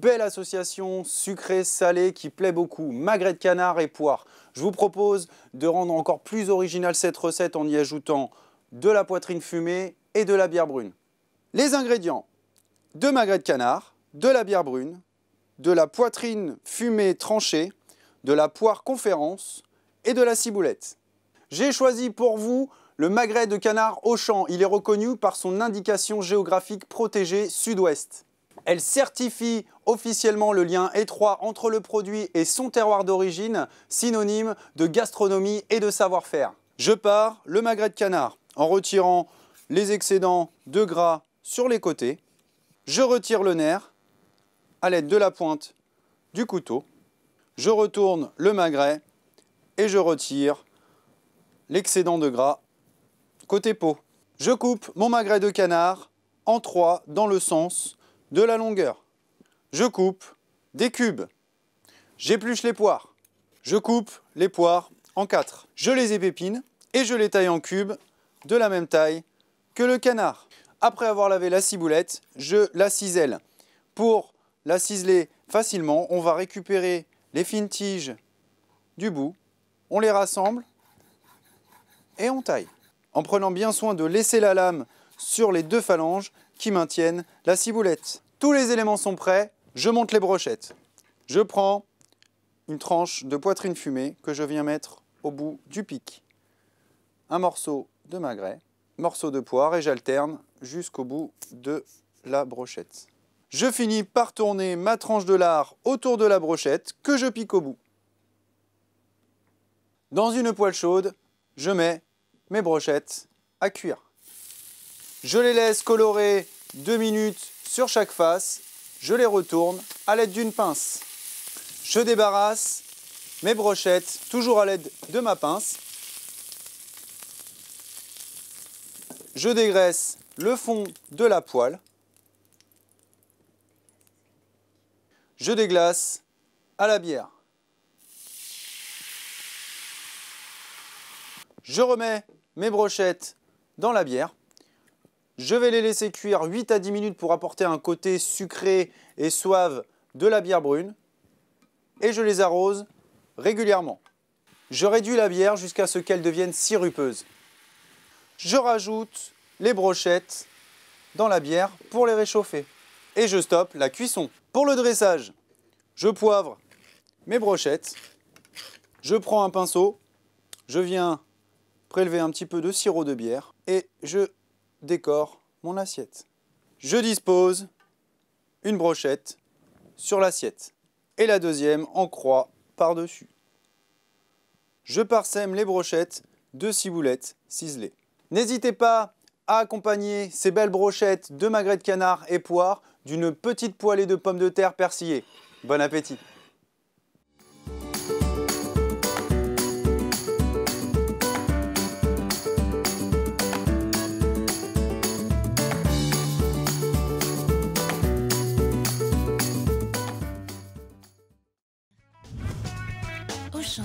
belle association sucré-salé qui plaît beaucoup, magret de canard et poire. Je vous propose de rendre encore plus originale cette recette en y ajoutant de la poitrine fumée et de la bière brune. Les ingrédients: 2 magrets de canard, de la bière brune, de la poitrine fumée tranchée, de la poire conférence et de la ciboulette. J'ai choisi pour vous le magret de canard Auchan. Il est reconnu par son indication géographique protégée sud-ouest. Elle certifie officiellement le lien étroit entre le produit et son terroir d'origine, synonyme de gastronomie et de savoir-faire. Je pars le magret de canard en retirant les excédents de gras sur les côtés. Je retire le nerf à l'aide de la pointe du couteau. Je retourne le magret et je retire l'excédent de gras côté peau. Je coupe mon magret de canard en 3 dans le sens de la longueur. Je coupe des cubes. J'épluche les poires. Je coupe les poires en 4. Je les épépine et je les taille en cubes de la même taille que le canard. Après avoir lavé la ciboulette, je la cisèle. Pour la ciseler facilement, on va récupérer les fines tiges du bout, on les rassemble et on taille. En prenant bien soin de laisser la lame sur les 2 phalanges qui maintiennent la ciboulette. Tous les éléments sont prêts, je monte les brochettes. Je prends une tranche de poitrine fumée que je viens mettre au bout du pic. Un morceau de magret, morceau de poire et j'alterne jusqu'au bout de la brochette. Je finis par tourner ma tranche de lard autour de la brochette que je pique au bout. Dans une poêle chaude, je mets mes brochettes à cuire. Je les laisse colorer 2 minutes sur chaque face. Je les retourne à l'aide d'une pince. Je débarrasse mes brochettes, toujours à l'aide de ma pince. Je dégraisse le fond de la poêle. Je déglace à la bière. Je remets mes brochettes dans la bière. Je vais les laisser cuire 8 à 10 minutes pour apporter un côté sucré et suave de la bière brune. Et je les arrose régulièrement. Je réduis la bière jusqu'à ce qu'elle devienne sirupeuse. Je rajoute les brochettes dans la bière pour les réchauffer. Et je stoppe la cuisson. Pour le dressage, je poivre mes brochettes. Je prends un pinceau. Je viens prélever un petit peu de sirop de bière et je décore mon assiette. Je dispose une brochette sur l'assiette et la deuxième en croix par-dessus. Je parsème les brochettes de ciboulette ciselée. N'hésitez pas à accompagner ces belles brochettes de magret de canard et poire d'une petite poêlée de pommes de terre persillées. Bon appétit! Auchan.